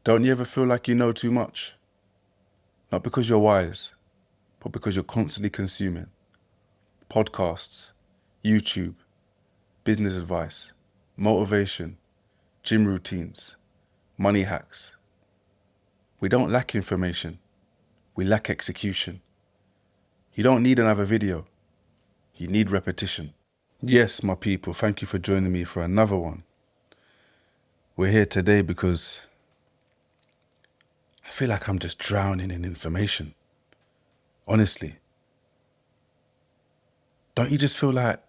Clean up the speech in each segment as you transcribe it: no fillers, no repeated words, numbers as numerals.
Don't you ever feel like you know too much? Not because you're wise, but because you're constantly consuming podcasts, YouTube, business advice, motivation, gym routines, money hacks. We don't lack information. We lack execution. You don't need another video. You need repetition. Yes, my people, thank you for joining me for another one. We're here today because I feel like I'm just drowning in information. Honestly. Don't you just feel like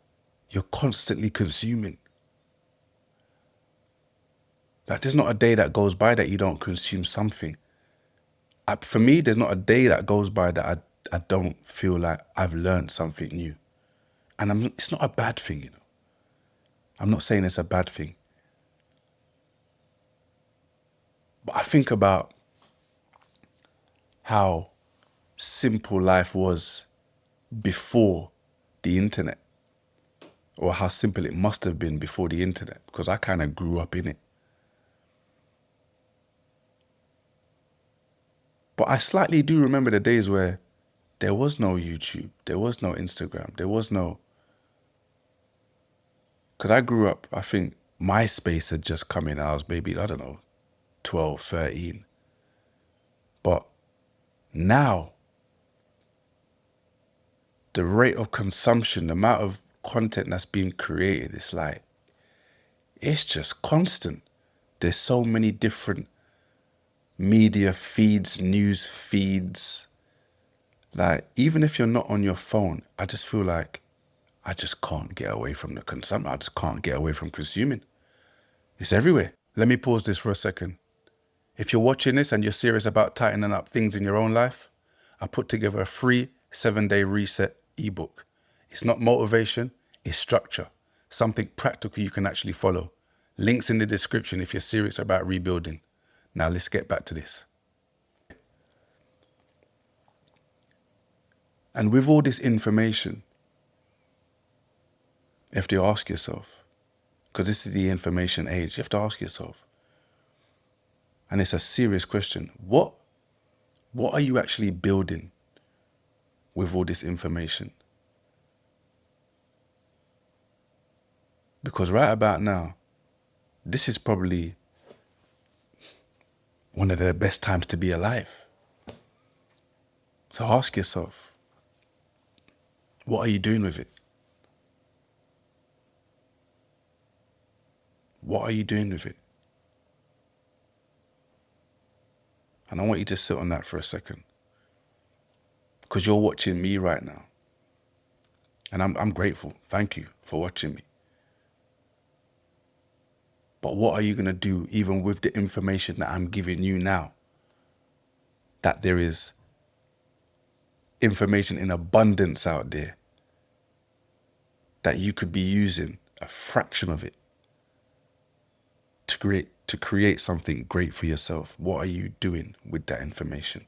you're constantly consuming? Like there's not a day that goes by that you don't consume something. For me, there's not a day that goes by that I don't feel like I've learned something new. And it's not a bad thing, you know. I'm not saying it's a bad thing. But I think about how simple life was before the internet, or how simple it must have been before the internet, because I kind of grew up in it. But I slightly do remember the days where there was no YouTube, there was no Instagram, there was no... Because I grew up, I think MySpace had just come in. I was maybe, I don't know, 12, 13. But now, the rate of consumption, the amount of content that's being created, it's like, it's just constant. There's so many different media feeds, news feeds. Like, even if you're not on your phone, I just feel like I just can't get away from the consumption. I just can't get away from consuming. It's everywhere. Let me pause this for a second. If you're watching this and you're serious about tightening up things in your own life, I put together a free 7-day reset ebook. It's not motivation, it's structure. Something practical you can actually follow. Links in the description if you're serious about rebuilding. Now let's get back to this. And with all this information, you have to ask yourself, because this is the information age, you have to ask yourself, and it's a serious question, what are you actually building with all this information? Because right about now, this is probably one of the best times to be alive. So ask yourself, what are you doing with it? What are you doing with it? And I want you to sit on that for a second. Because you're watching me right now. And I'm grateful. Thank you for watching me. But what are you going to do even with the information that I'm giving you now? That there is information in abundance out there that you could be using a fraction of it to create something great for yourself. What are you doing with that information?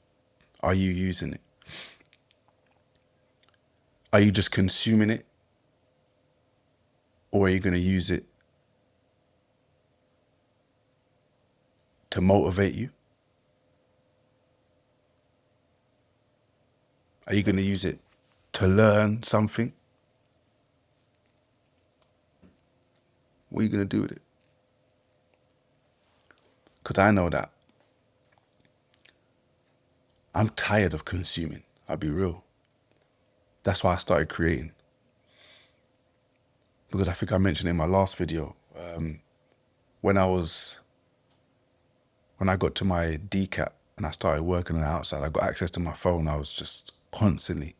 Are you using it? Are you just consuming it? Or are you going to use it to motivate you? Are you going to use it to learn something? What are you going to do with it? Because I know that I'm tired of consuming. I'll be real. That's why I started creating. Because I think I mentioned in my last video, when I got to my DCAT and I started working on the outside, I got access to my phone. I was just constantly,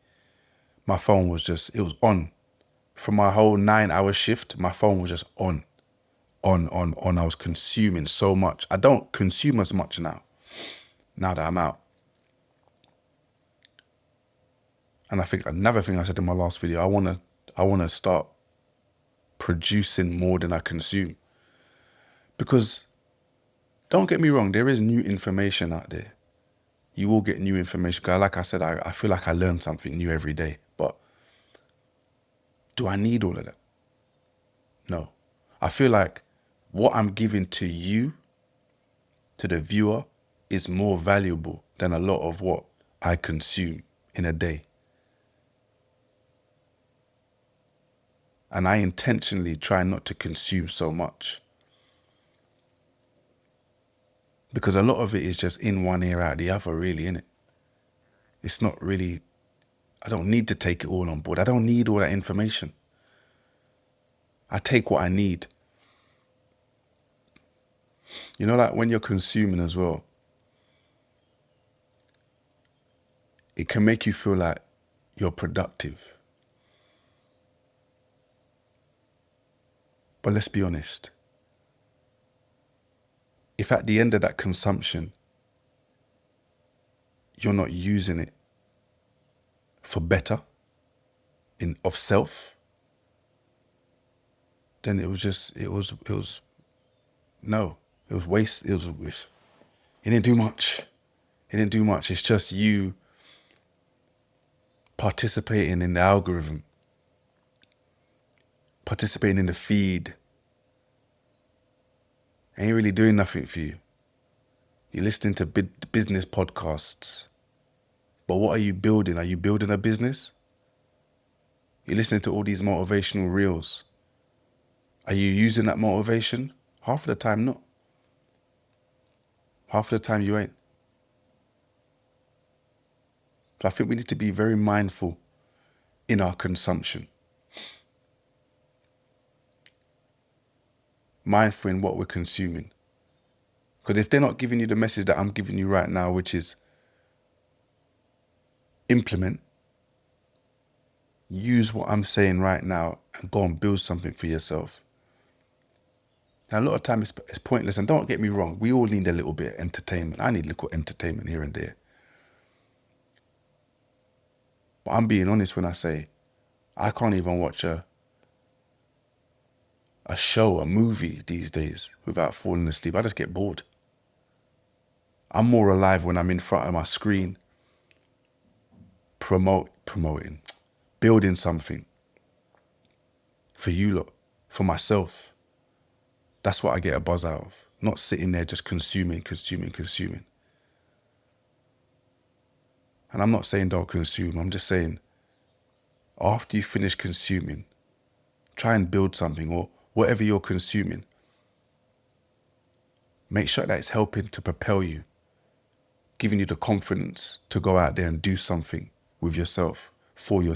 my phone was just, it was on. For my whole 9-hour shift, my phone was just on. I was consuming so much. I don't consume as much now that I'm out. And I think another thing I said in my last video, I wanna start producing more than I consume. Because don't get me wrong, there is new information out there. You will get new information. Because like I said, I feel like I learn something new every day. But do I need all of that? No. I feel like what I'm giving to you, to the viewer, is more valuable than a lot of what I consume in a day. And I intentionally try not to consume so much. Because a lot of it is just in one ear, out the other, really, innit? It's not really, I don't need to take it all on board. I don't need all that information. I take what I need. You know, like when you're consuming as well, it can make you feel like you're productive. But let's be honest. If at the end of that consumption, you're not using it for better of self, then it was waste. It didn't do much. It didn't do much. It's just you participating in the algorithm, participating in the feed. Ain't really doing nothing for you. You're listening to business podcasts. But what are you building? Are you building a business? You're listening to all these motivational reels. Are you using that motivation? Half of the time, not. Half of the time, you ain't. So I think we need to be very mindful in our consumption. Mindful in what we're consuming. Because if they're not giving you the message that I'm giving you right now, which is implement, use what I'm saying right now and go and build something for yourself. Now, a lot of time it's pointless, and don't get me wrong, we all need a little bit of entertainment. I need a little entertainment here and there. But I'm being honest when I say I can't even watch a show, a movie these days without falling asleep. I just get bored. I'm more alive when I'm in front of my screen, promoting, building something for you lot, for myself. That's what I get a buzz out of. Not sitting there just consuming. And I'm not saying don't consume. I'm just saying after you finish consuming, try and build something, or whatever you're consuming. Make sure that it's helping to propel you, giving you the confidence to go out there and do something with yourself, for your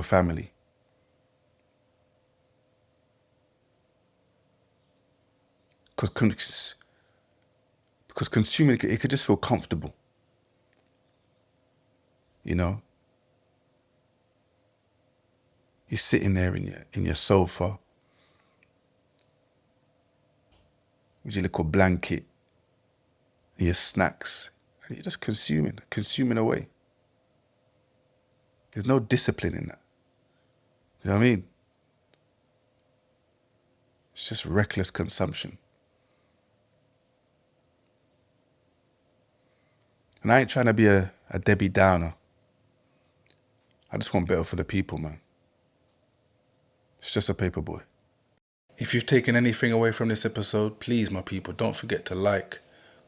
family. Because consuming, it could just feel comfortable. You know? You're sitting there in your sofa with your little blanket and your snacks, and you're just consuming away. There's no discipline in that. You know what I mean? It's just reckless consumption. And I ain't trying to be a Debbie Downer. I just want better for the people, man. It's just a paperboy. If you've taken anything away from this episode, please, my people, don't forget to like,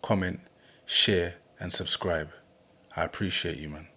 comment, share, and subscribe. I appreciate you, man.